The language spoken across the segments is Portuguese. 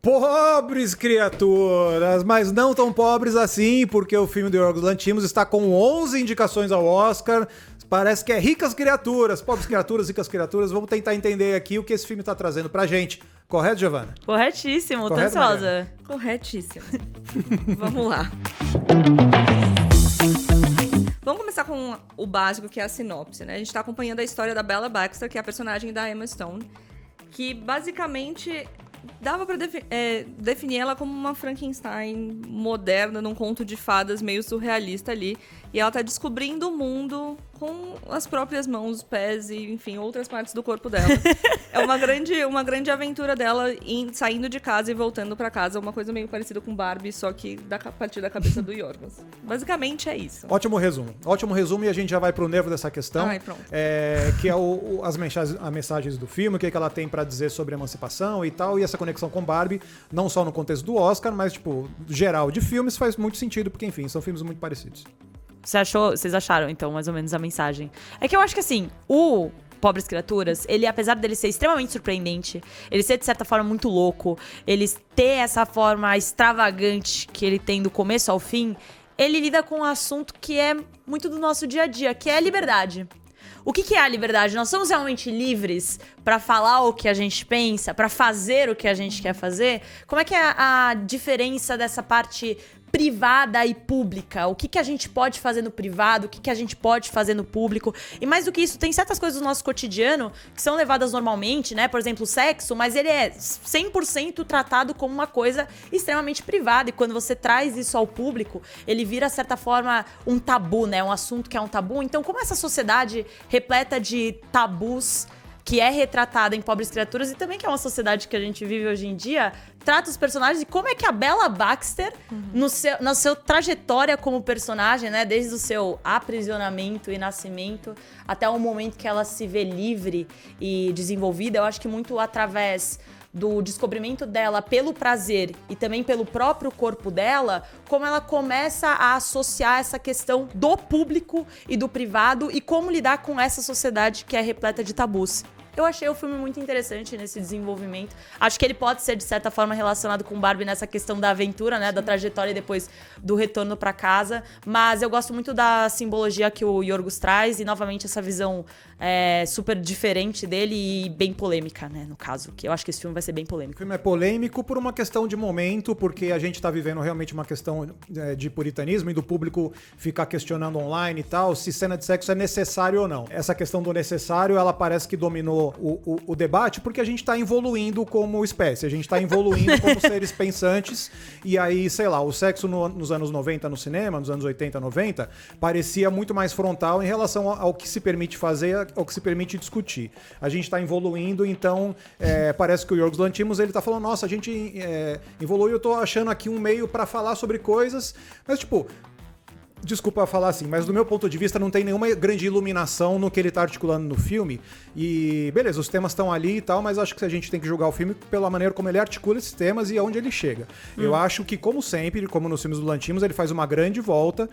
Pobres criaturas, mas não tão pobres assim, porque o filme do Yorgos Lanthimos está com 11 indicações ao Oscar. Parece que é ricas criaturas, pobres criaturas, ricas criaturas. Vamos tentar entender aqui o que esse filme está trazendo pra gente. Correto, Giovana? Corretíssimo, tô Correto, ansiosa. Mariana? Corretíssimo. Vamos lá. Vamos começar com o básico, que é a sinopse, né? A gente tá acompanhando a história da Bella Baxter, que é a personagem da Emma Stone, que basicamente dava pra definir ela como uma Frankenstein moderna, num conto de fadas meio surrealista ali. E ela tá descobrindo o mundo com as próprias mãos, pés e, enfim, outras partes do corpo dela. É uma grande aventura dela saindo de casa e voltando pra casa. Uma coisa meio parecida com Barbie, só que a partir da cabeça do Yorgos. Basicamente é isso. Ótimo resumo e a gente já vai pro nervo dessa questão. Ai, pronto. Que é as mensagens do filme, o que ela tem pra dizer sobre emancipação e tal, e essa conexão com Barbie, não só no contexto do Oscar, mas, tipo, geral de filmes, faz muito sentido, porque, enfim, são filmes muito parecidos. Vocês acharam, então, mais ou menos a mensagem? É que eu acho que, assim, o Pobres Criaturas, ele, apesar dele ser extremamente surpreendente, ele ser, de certa forma, muito louco, ele ter essa forma extravagante que ele tem do começo ao fim, ele lida com um assunto que é muito do nosso dia a dia, que é a liberdade. O que é a liberdade? Nós somos realmente livres pra falar o que a gente pensa, pra fazer o que a gente quer fazer? Como é que é a diferença dessa parte privada e pública? O que a gente pode fazer no privado? O que a gente pode fazer no público? E mais do que isso, tem certas coisas do nosso cotidiano que são levadas normalmente, né? Por exemplo, o sexo, mas ele é 100% tratado como uma coisa extremamente privada. E quando você traz isso ao público, ele vira, de certa forma, um tabu, né? Um assunto que é um tabu. Então, como essa sociedade repleta de tabus que é retratada em Pobres Criaturas e também que é uma sociedade que a gente vive hoje em dia, trata os personagens e como é que a Bella Baxter, na sua trajetória como personagem, né, desde o seu aprisionamento e nascimento até o momento que ela se vê livre e desenvolvida, eu acho que muito através do descobrimento dela pelo prazer e também pelo próprio corpo dela, como ela começa a associar essa questão do público e do privado e como lidar com essa sociedade que é repleta de tabus. Eu achei o filme muito interessante nesse desenvolvimento. Acho que ele pode ser, de certa forma, relacionado com Barbie nessa questão da aventura, né? Da trajetória e depois do retorno pra casa. Mas eu gosto muito da simbologia que o Yorgos traz e, novamente, essa visão super diferente dele e bem polêmica, né? No caso, que eu acho que esse filme vai ser bem polêmico. O filme é polêmico por uma questão de momento, porque a gente tá vivendo realmente uma questão de puritanismo e do público ficar questionando online e tal, se cena de sexo é necessário ou não. Essa questão do necessário, ela parece que dominou o debate, porque a gente tá evoluindo como espécie, a gente tá evoluindo como seres pensantes, e aí, sei lá, o sexo nos anos 90 no cinema, nos anos 80, 90, parecia muito mais frontal em relação ao que se permite fazer, ao que se permite discutir. A gente tá evoluindo, então parece que o Yorgos Lanthimos, ele tá falando, nossa, a gente evoluiu, eu tô achando aqui um meio pra falar sobre coisas, mas tipo, desculpa falar assim, mas do meu ponto de vista não tem nenhuma grande iluminação no que ele tá articulando no filme. E beleza, os temas estão ali e tal, mas acho que a gente tem que julgar o filme pela maneira como ele articula esses temas e aonde ele chega. Eu acho que, como sempre, como nos filmes do Lanthimos, ele faz uma grande volta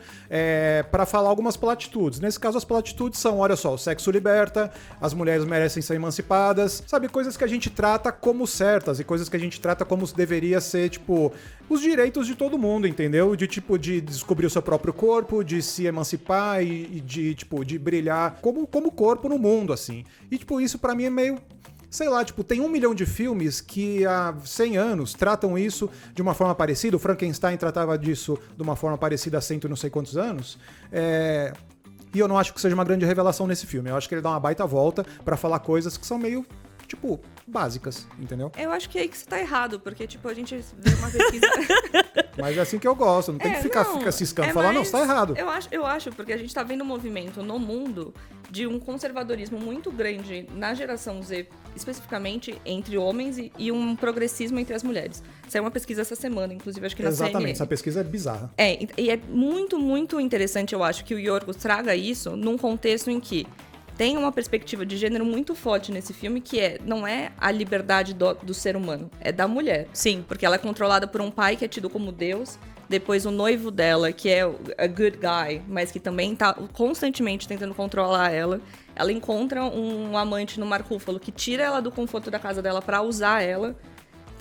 pra falar algumas platitudes. Nesse caso, as platitudes são, olha só, o sexo liberta, as mulheres merecem ser emancipadas, sabe? Coisas que a gente trata como certas e coisas que a gente trata como se deveria ser, tipo, os direitos de todo mundo, entendeu? De, tipo, de descobrir o seu próprio corpo, de se emancipar e de, tipo, de brilhar como corpo no mundo, assim. E, tipo, isso pra mim é meio... Sei lá, tipo, tem 1 milhão de filmes que há 100 anos tratam isso de uma forma parecida. O Frankenstein tratava disso de uma forma parecida há 100 e não sei quantos anos. E eu não acho que seja uma grande revelação nesse filme. Eu acho que ele dá uma baita volta pra falar coisas que são meio, tipo, básicas, entendeu? Eu acho que é aí que você tá errado, porque, tipo, a gente vê uma pesquisa... Mas é assim que eu gosto, não tem que ficar ciscando e falar, não, você tá errado. Eu acho, porque a gente tá vendo um movimento no mundo de um conservadorismo muito grande na geração Z, especificamente entre homens, e um progressismo entre as mulheres. Saiu uma pesquisa essa semana, inclusive, acho que na Exatamente, CNN. essa pesquisa é bizarra. E é muito, muito interessante, eu acho, que o Yorgos traga isso num contexto em que tem uma perspectiva de gênero muito forte nesse filme, que não é a liberdade do ser humano, é da mulher. Sim. Porque ela é controlada por um pai que é tido como Deus, depois o noivo dela, que é a good guy, mas que também tá constantemente tentando controlar ela. Ela encontra um amante no Mark Ruffalo que tira ela do conforto da casa dela pra usar ela.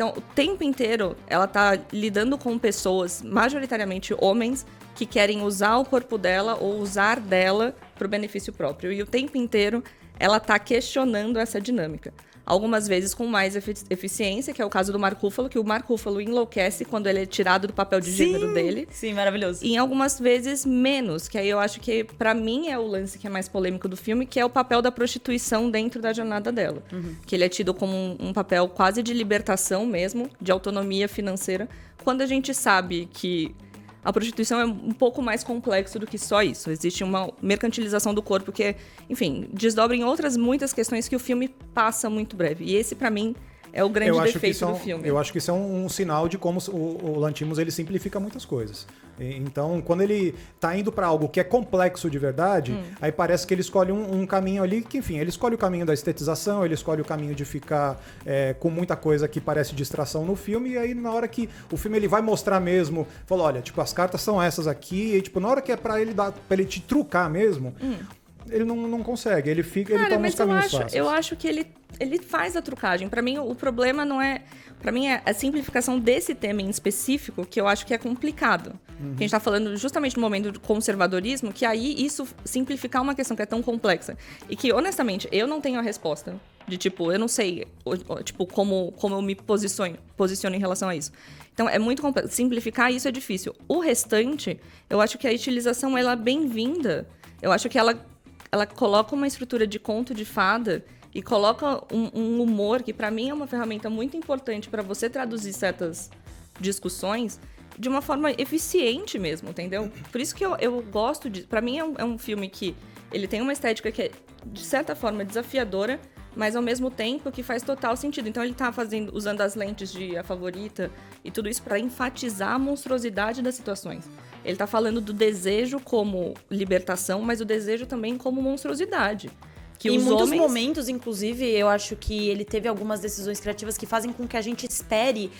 Então, o tempo inteiro, ela tá lidando com pessoas, majoritariamente homens, que querem usar o corpo dela ou usar dela pro benefício próprio. E o tempo inteiro, ela tá questionando essa dinâmica. Algumas vezes com mais eficiência, que é o caso do Mark Ruffalo, que o Mark Ruffalo enlouquece quando ele é tirado do papel de gênero dele. Sim, maravilhoso. E em algumas vezes menos, que aí eu acho que pra mim é o lance que é mais polêmico do filme, que é o papel da prostituição dentro da jornada dela. Que ele é tido como um papel quase de libertação mesmo, de autonomia financeira, quando a gente sabe que a prostituição é um pouco mais complexo do que só isso. Existe uma mercantilização do corpo que, enfim, desdobra em outras muitas questões que o filme passa muito breve. E esse, pra mim, é o grande defeito do filme. Eu acho que isso é um sinal de como o Lanthimos ele simplifica muitas coisas. Então, quando ele tá indo para algo que é complexo de verdade, aí parece que ele escolhe um caminho ali que, enfim, ele escolhe o caminho da estetização, ele escolhe o caminho de ficar com muita coisa que parece distração no filme, e aí na hora que o filme ele vai mostrar mesmo, fala, olha, tipo, as cartas são essas aqui, e tipo, na hora que é pra ele te trucar mesmo, ele não consegue, ele toma os caminhos fáceis. Eu acho que ele faz a trucagem. Pra mim, o problema não é... Pra mim, é a simplificação desse tema em específico que eu acho que é complicado. A gente tá falando justamente no momento do conservadorismo, que aí isso simplificar uma questão que é tão complexa. E que, honestamente, eu não tenho a resposta. De, tipo, eu não sei, tipo, como eu me posiciono em relação a isso. Então, é muito complexo. Simplificar isso é difícil. O restante, eu acho que a utilização, ela é bem-vinda. Eu acho que ela coloca uma estrutura de conto de fada e coloca um humor que, pra mim, é uma ferramenta muito importante para você traduzir certas discussões de uma forma eficiente mesmo, entendeu? Por isso que eu gosto de... Pra mim, é um filme que ele tem uma estética que é, de certa forma, desafiadora, mas, ao mesmo tempo, que faz total sentido. Então, ele tá usando as lentes de A Favorita e tudo isso para enfatizar a monstruosidade das situações. Ele tá falando do desejo como libertação, mas o desejo também como monstruosidade. Que em muitos momentos, inclusive, eu acho que ele teve algumas decisões criativas que fazem com que a gente espere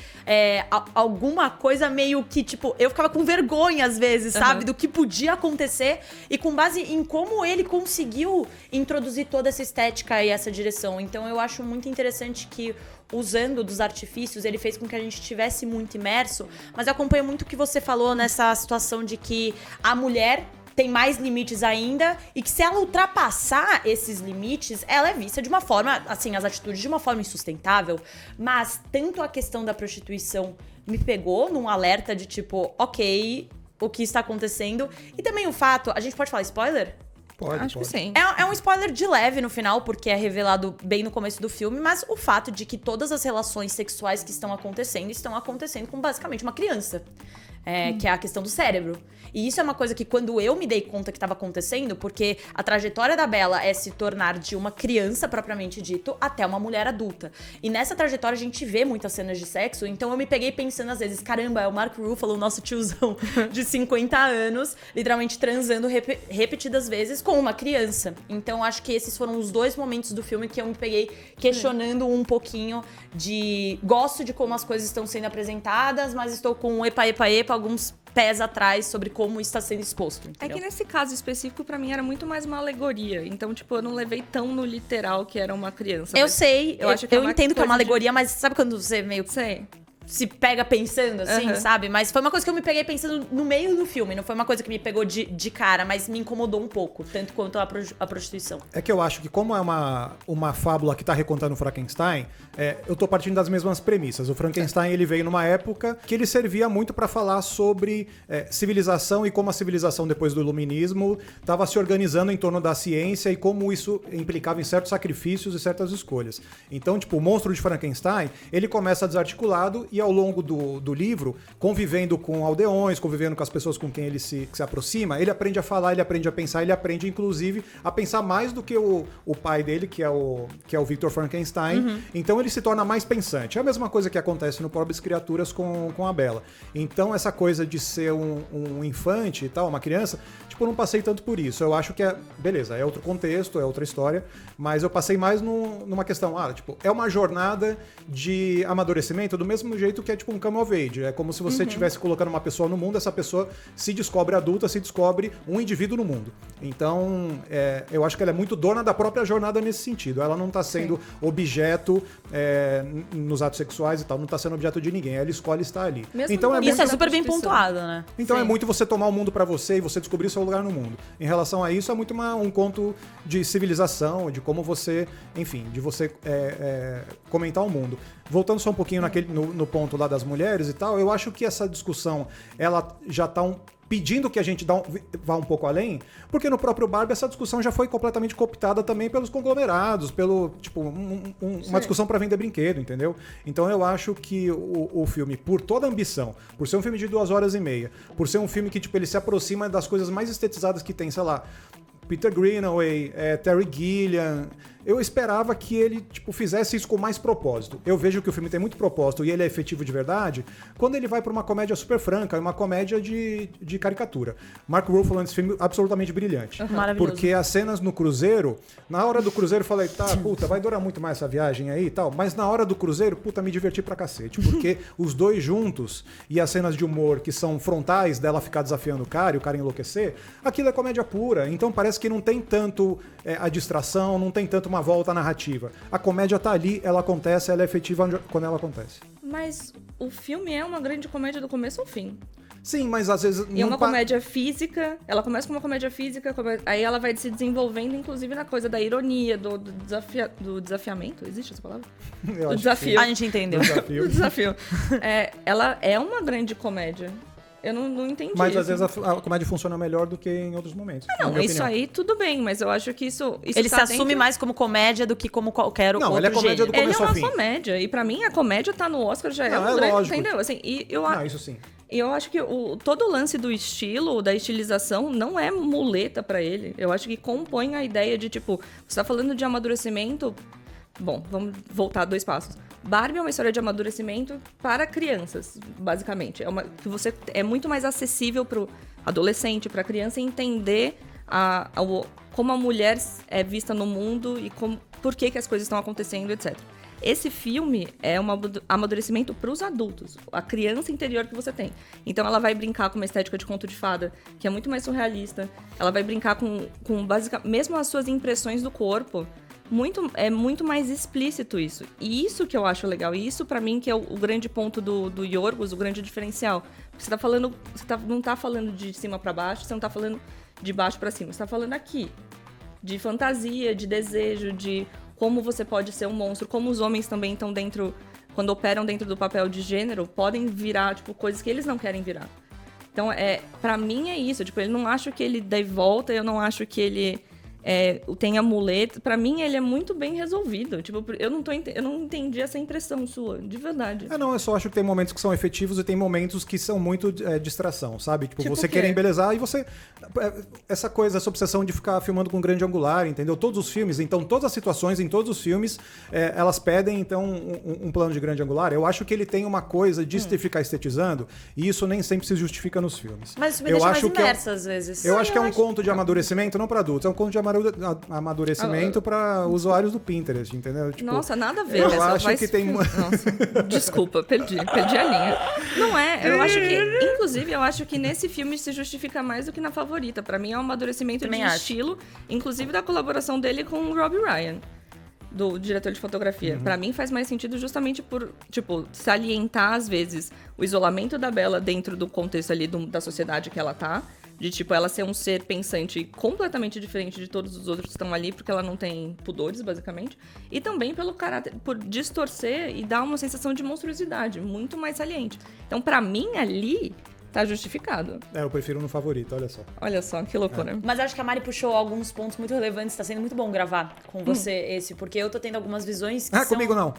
alguma coisa meio que, tipo, eu ficava com vergonha às vezes, sabe? Do que podia acontecer e com base em como ele conseguiu introduzir toda essa estética e essa direção. Então eu acho muito interessante que, usando dos artifícios, ele fez com que a gente estivesse muito imerso, mas eu acompanho muito o que você falou nessa situação de que a mulher tem mais limites ainda e que se ela ultrapassar esses limites, ela é vista de uma forma, assim, as atitudes de uma forma insustentável. Mas tanto a questão da prostituição me pegou num alerta de tipo, ok, o que está acontecendo? E também o fato, a gente pode falar spoiler? Acho que sim. É um spoiler de leve no final, porque é revelado bem no começo do filme, mas o fato de que todas as relações sexuais que estão acontecendo com basicamente uma criança. Que é a questão do cérebro. E isso é uma coisa que quando eu me dei conta que estava acontecendo, porque a trajetória da Bella é se tornar de uma criança propriamente dito até uma mulher adulta. E nessa trajetória a gente vê muitas cenas de sexo, então eu me peguei pensando às vezes, caramba, é o Mark Ruffalo, o nosso tiozão de 50 anos, literalmente transando repetidas vezes com uma criança. Então acho que esses foram os dois momentos do filme que eu me peguei questionando um pouquinho de... Gosto de como as coisas estão sendo apresentadas, mas estou com um epa, alguns pés atrás sobre como está sendo exposto. Entendeu? É que nesse caso específico, pra mim, era muito mais uma alegoria. Então, tipo, eu não levei tão no literal que era uma criança. Eu sei, eu entendo que é uma alegoria, de... mas sabe quando você meio que sei. se pega pensando, assim, sabe? Mas foi uma coisa que eu me peguei pensando no meio do filme. Não foi uma coisa que me pegou de cara, mas me incomodou um pouco. Tanto quanto a prostituição. É que eu acho que como é uma fábula que tá recontando o Frankenstein, eu tô partindo das mesmas premissas. O Frankenstein, ele veio numa época que ele servia muito para falar sobre civilização e como a civilização, depois do iluminismo, estava se organizando em torno da ciência e como isso implicava em certos sacrifícios e certas escolhas. Então, tipo, o monstro de Frankenstein, ele começa desarticulado e ao longo do livro, convivendo com aldeões, convivendo com as pessoas com quem ele se aproxima, ele aprende a falar, ele aprende a pensar, ele aprende, inclusive, a pensar mais do que o pai dele, que é o Victor Frankenstein. Então ele se torna mais pensante. É a mesma coisa que acontece no Pobres Criaturas com a Bella. Então essa coisa de ser um infante e tal, uma criança, tipo, eu não passei tanto por isso. Eu acho que beleza, é outro contexto, é outra história, mas eu passei mais numa questão, tipo, é uma jornada de amadurecimento, do mesmo jeito que é tipo um come of age. É como se você estivesse colocando uma pessoa no mundo, essa pessoa se descobre adulta, se descobre um indivíduo no mundo. Então, eu acho que ela é muito dona da própria jornada nesse sentido. Ela não tá sendo objeto nos atos sexuais e tal, não tá sendo objeto de ninguém. Ela escolhe estar ali. Mesmo Então, no Isso é da super bem prostituição. pontuado, né? então Sim. é muito você tomar o mundo pra você e você descobrir seu lugar no mundo. Em relação a isso, é muito um conto de civilização, de como você, enfim, de você comentar o mundo. Voltando só um pouquinho no ponto lá das mulheres e tal, eu acho que essa discussão, ela já tá pedindo que a gente vá um pouco além, porque no próprio Barbie essa discussão já foi completamente cooptada também pelos conglomerados, pelo, tipo, uma discussão para vender brinquedo, entendeu? Então eu acho que o filme, por toda a ambição, por ser um filme de 2h30, por ser um filme que, tipo, ele se aproxima das coisas mais estetizadas que tem, sei lá, Peter Greenaway, Terry Gilliam. Eu esperava que ele, tipo, fizesse isso com mais propósito. Eu vejo que o filme tem muito propósito e ele é efetivo de verdade quando ele vai para uma comédia super franca, uma comédia de caricatura. Mark Ruffalo nesse filme absolutamente brilhante. Maravilhoso. Porque as cenas no cruzeiro, na hora do cruzeiro eu falei, tá, puta, vai durar muito mais essa viagem aí e tal, mas na hora do cruzeiro, puta, me diverti pra cacete. Porque os dois juntos e as cenas de humor que são frontais dela ficar desafiando o cara e o cara enlouquecer, aquilo é comédia pura. Então parece que não tem tanto a distração, não tem tanto uma volta narrativa. A comédia tá ali, ela acontece, ela é efetiva quando ela acontece. Mas o filme é uma grande comédia do começo ao fim. Sim, mas às vezes... E é uma comédia física, ela começa com uma comédia física, aí ela vai se desenvolvendo, inclusive, na coisa da ironia, do desafiamento, existe essa palavra? Eu Do acho desafio. A gente entendeu. Do desafio. Ela é uma grande comédia. Eu não entendi. Mas às isso. vezes a comédia funciona melhor do que em outros momentos. na Não, minha isso opinião. aí tudo bem, mas eu acho que isso Ele tá se assume mais como comédia do que como qualquer Não, outro ele é comédia gênero. do Ele é começo ao uma fim. comédia. E pra mim, a comédia tá no Oscar já é Não, um é grande, lógico. entendeu? Assim, Não, isso sim. E eu acho que todo o lance do estilo, da estilização, não é muleta pra ele. Eu acho que compõe a ideia de, tipo, você tá falando de amadurecimento. Bom, vamos voltar 2 passos. Barbie é uma história de amadurecimento para crianças, basicamente. É muito mais acessível pro adolescente, pra criança entender como a mulher é vista no mundo e por que as coisas estão acontecendo, etc. Esse filme é um amadurecimento para os adultos, a criança interior que você tem. Então ela vai brincar com uma estética de conto de fada, que é muito mais surrealista. Ela vai brincar com basicamente, mesmo as suas impressões do corpo. É muito mais explícito isso. E isso que eu acho legal. E isso, pra mim, que é o grande ponto do Yorgos, o grande diferencial. Você não tá falando de cima pra baixo, você não tá falando de baixo pra cima. Você tá falando aqui. De fantasia, de desejo, de como você pode ser um monstro, como os homens também estão dentro, quando operam dentro do papel de gênero, podem virar, tipo, coisas que eles não querem virar. Então, pra mim é isso. Tipo, eu não acho que ele dê volta, eu não acho que ele tem amuleto. Pra mim, ele é muito bem resolvido. Tipo, eu não entendi essa impressão sua, de verdade. Não, eu só acho que tem momentos que são efetivos e tem momentos que são muito distração, sabe? Tipo você o quê? querer embelezar e você... Essa coisa, essa obsessão de ficar filmando com grande angular, entendeu? Todos os filmes, então todas as situações em todos os filmes, elas pedem, então, um plano de grande angular. Eu acho que ele tem uma coisa de ficar estetizando e isso nem sempre se justifica nos filmes. Mas isso me Eu deixa acho mais que imersa, às vezes. Eu acho que é um conto de amadurecimento, não pra adultos, é um conto de amadurecimento pra usuários do Pinterest, entendeu? Tipo, Nossa, nada a ver. eu acho que tem... Nossa, desculpa, perdi a linha. Não eu acho que, inclusive, eu acho que nesse filme se justifica mais do que na Favorita. Pra mim é um amadurecimento Também de acho. estilo, inclusive da colaboração dele com o Robbie Ryan, do diretor de fotografia. Pra mim faz mais sentido justamente por, tipo, salientar às vezes o isolamento da Bella dentro do contexto ali da sociedade que ela tá. De, tipo, ela ser um ser pensante completamente diferente de todos os outros que estão ali, porque ela não tem pudores, basicamente. E também pelo caráter, por distorcer e dar uma sensação de monstruosidade muito mais saliente. Então, pra mim, ali, tá justificado. Eu prefiro no Favorito, olha só. Olha só, que loucura. Mas acho que a Mari puxou alguns pontos muito relevantes. Tá sendo muito bom gravar com você esse, porque eu tô tendo algumas visões que são... Comigo não.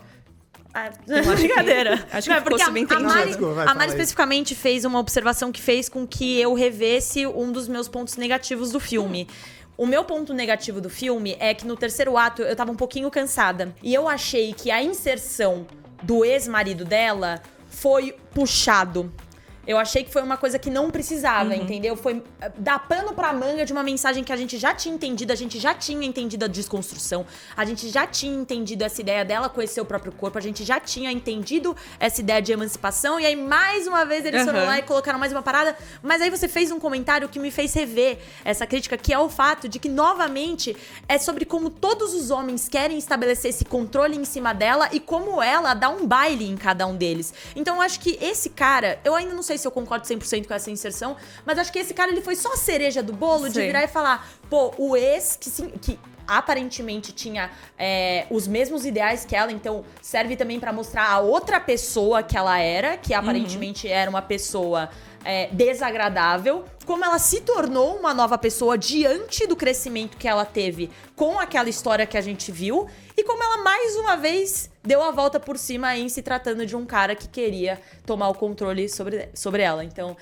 Brincadeira. acho que Não, é ficou porque subentendido. Desculpa, vai, a fala Mari aí. especificamente fez uma observação que fez com que eu revesse um dos meus pontos negativos do filme. O meu ponto negativo do filme é que no terceiro ato eu tava um pouquinho cansada. E eu achei que a inserção do ex-marido dela foi puxado. Eu achei que foi uma coisa que não precisava, entendeu? Foi dar pano pra manga de uma mensagem que a gente já tinha entendido, a gente já tinha entendido a desconstrução, a gente já tinha entendido essa ideia dela conhecer o próprio corpo, a gente já tinha entendido essa ideia de emancipação, e aí mais uma vez eles foram lá e colocaram mais uma parada, mas aí você fez um comentário que me fez rever essa crítica, que é o fato de que, novamente, é sobre como todos os homens querem estabelecer esse controle em cima dela e como ela dá um baile em cada um deles. Então eu acho que esse cara, eu ainda não sei se eu concordo 100% com essa inserção, mas acho que esse cara, ele foi só a cereja do bolo de virar e falar, pô, o ex que aparentemente tinha os mesmos ideais que ela, então serve também pra mostrar a outra pessoa que ela era, que aparentemente era uma pessoa desagradável, como ela se tornou uma nova pessoa diante do crescimento que ela teve com aquela história que a gente viu, e como ela mais uma vez deu a volta por cima em se tratando de um cara que queria tomar o controle sobre ela. Então,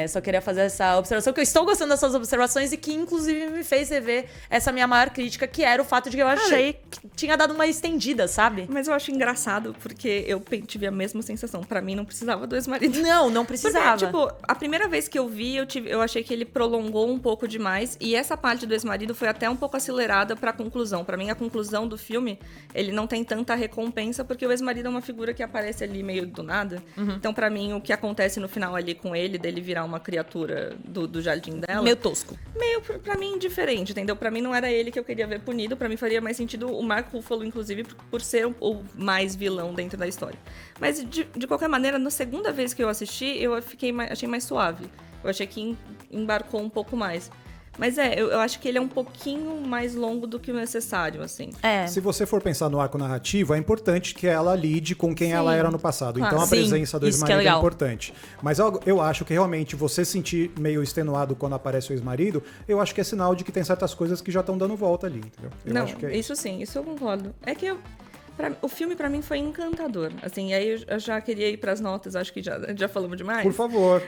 só queria fazer essa observação, que eu estou gostando dessas observações e que inclusive me fez rever essa minha maior crítica, que era o fato de que eu achei que tinha dado uma estendida, sabe? Mas eu acho engraçado, porque eu tive a mesma sensação. Pra mim, não precisava do ex-marido. Não precisava. Porque, tipo, a primeira vez que eu vi, eu achei que ele prolongou um pouco demais. E essa parte do ex-marido foi até um pouco acelerada pra conclusão. Pra mim, a conclusão do filme, ele não tem tanta recompensa, porque o ex-marido é uma figura que aparece ali meio do nada. Então, pra mim, o que acontece no final ali com ele, dele virar uma criatura do jardim dela... Meio tosco. Meio, pra mim, indiferente, entendeu? Pra mim, não era ele que eu queria ver punido. Pra mim, faria mais sentido o Mark Ruffalo, inclusive, por ser o mais vilão dentro da história. Mas, de qualquer maneira, na segunda vez que eu assisti, eu achei mais suave. Eu achei que embarcou um pouco mais. Mas eu acho que ele é um pouquinho mais longo do que o necessário, assim. Se você for pensar no arco narrativo, é importante que ela lide com quem ela era no passado. Claro. Então a presença do ex-marido é importante. Mas eu acho que realmente você sentir meio extenuado quando aparece o ex-marido, eu acho que é sinal de que tem certas coisas que já estão dando volta ali, entendeu? Não, acho que isso sim, isso eu concordo. É que o filme, pra mim, foi encantador. Assim, e aí eu já queria ir pras notas, acho que já falamos demais. Por favor.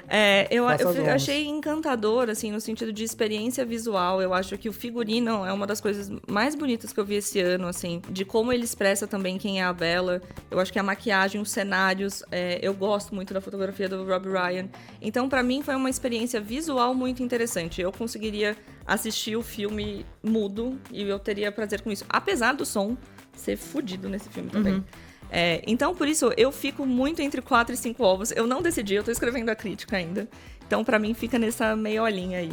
Eu achei encantador, assim, no sentido de experiência visual. Eu acho que o figurino é uma das coisas mais bonitas que eu vi esse ano, assim, de como ele expressa também quem é a Bella. Eu acho que a maquiagem, os cenários, eu gosto muito da fotografia do Rob Ryan. Então, pra mim, foi uma experiência visual muito interessante. Eu conseguiria assistir o filme mudo e eu teria prazer com isso. Apesar do som ser fudido nesse filme também. Então, por isso, eu fico muito entre 4 e 5 ovos. Eu não decidi, eu tô escrevendo a crítica ainda. Então, pra mim, fica nessa meiolinha aí.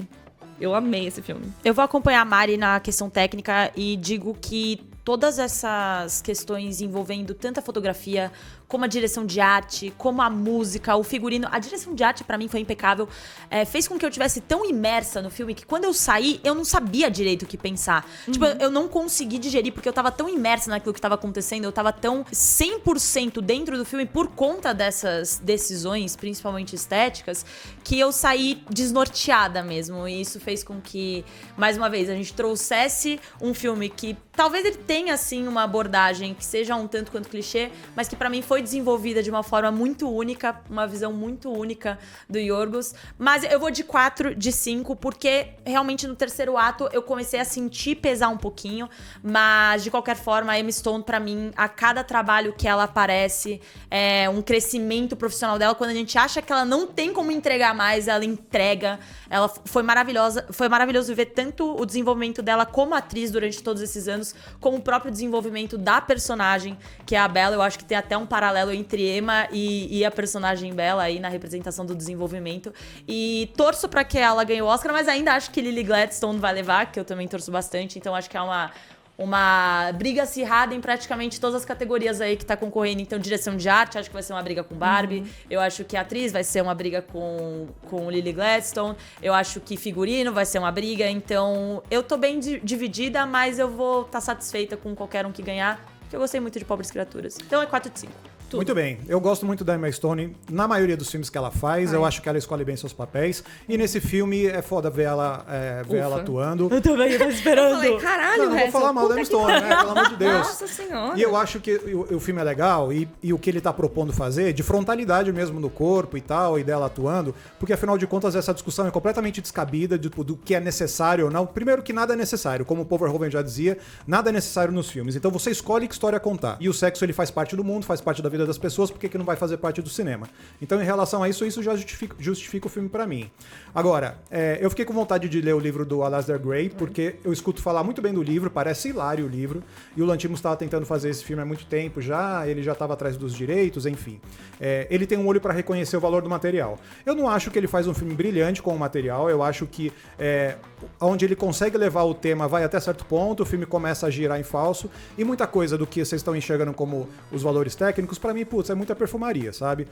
Eu amei esse filme. Eu vou acompanhar a Mari na questão técnica e digo que todas essas questões envolvendo tanto a fotografia, como a direção de arte, como a música, o figurino. A direção de arte, pra mim, foi impecável. Fez com que eu tivesse tão imersa no filme que quando eu saí, eu não sabia direito o que pensar. Tipo, eu não consegui digerir, porque eu tava tão imersa naquilo que tava acontecendo, eu tava tão 100% dentro do filme por conta dessas decisões, principalmente estéticas, que eu saí desnorteada mesmo. E isso fez com que, mais uma vez, a gente trouxesse um filme que talvez ele tenha, assim, uma abordagem que seja um tanto quanto clichê, mas que pra mim foi desenvolvida de uma forma muito única, uma visão muito única do Yorgos. Mas eu vou de 4 de 5, porque realmente no terceiro ato eu comecei a sentir pesar um pouquinho, mas de qualquer forma a Emma Stone, pra mim, a cada trabalho que ela aparece, é um crescimento profissional dela. Quando a gente acha que ela não tem como entregar mais, ela entrega. Ela foi maravilhosa, foi maravilhoso ver tanto o desenvolvimento dela como atriz durante todos esses anos, como o próprio desenvolvimento da personagem, que é a Bella. Eu acho que tem até um paralelo entre Emma e a personagem Bella aí na representação do desenvolvimento. E torço pra que ela ganhe o Oscar, mas ainda acho que Lily Gladstone vai levar, que eu também torço bastante. Então acho que é uma briga acirrada em praticamente todas as categorias aí que tá concorrendo. Então, direção de arte, acho que vai ser uma briga com Barbie. Eu acho que atriz vai ser uma briga com Lily Gladstone. Eu acho que figurino vai ser uma briga. Então, eu tô bem dividida, mas eu vou estar satisfeita com qualquer um que ganhar, porque eu gostei muito de Pobres Criaturas. Então, é 4 de 5. Tudo. Muito bem. Eu gosto muito da Emma Stone na maioria dos filmes que ela faz. Eu acho que ela escolhe bem seus papéis. E nesse filme é foda ver ela atuando. Eu também tô esperando. Eu falei, caralho, não vou falar mal da Emma Stone, né? Pelo amor de Deus. Nossa Senhora. E eu acho que o filme é legal e o que ele tá propondo fazer, de frontalidade mesmo no corpo e tal, e dela atuando, porque afinal de contas essa discussão é completamente descabida do que é necessário ou não. Primeiro que nada é necessário, como o Paul Verhoeven já dizia, nada é necessário nos filmes. Então você escolhe que história contar. E o sexo ele faz parte do mundo, faz parte da vida vida das pessoas, por que não vai fazer parte do cinema? Então, em relação a isso já justifica o filme pra mim. Agora, eu fiquei com vontade de ler o livro do Alasdair Gray, porque eu escuto falar muito bem do livro, parece hilário o livro, e o Lanthimos estava tentando fazer esse filme há muito tempo já, ele já estava atrás dos direitos, enfim. Ele tem um olho para reconhecer o valor do material. Eu não acho que ele faz um filme brilhante com o material, eu acho que onde ele consegue levar o tema vai até certo ponto, o filme começa a girar em falso, e muita coisa do que vocês estão enxergando como os valores técnicos, para mim, putz, é muita perfumaria, sabe?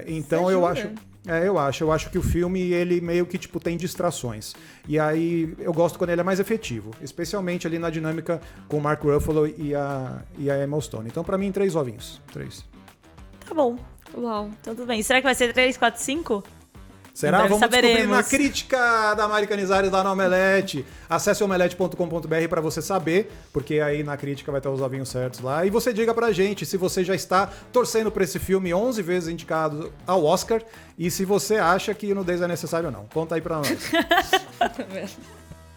Então eu acho que o filme, ele meio que, tipo, tem distrações. E aí, eu gosto quando ele é mais efetivo. Especialmente ali na dinâmica com o Mark Ruffalo e a Emma Stone. Então, pra mim, 3 ovinhos. 3. Tá bom. Uau. Então tudo bem. Será que vai ser 3, 4, 5? Será? Então, Vamos saberemos. descobrir na crítica da Mari Canizares lá no Omelete. Acesse omelete.com.br para você saber, porque aí na crítica vai ter os ovinhos certos lá. E você diga pra gente se você já está torcendo por esse filme 11 vezes indicado ao Oscar e se você acha que nudez é necessário ou não. Conta aí pra nós.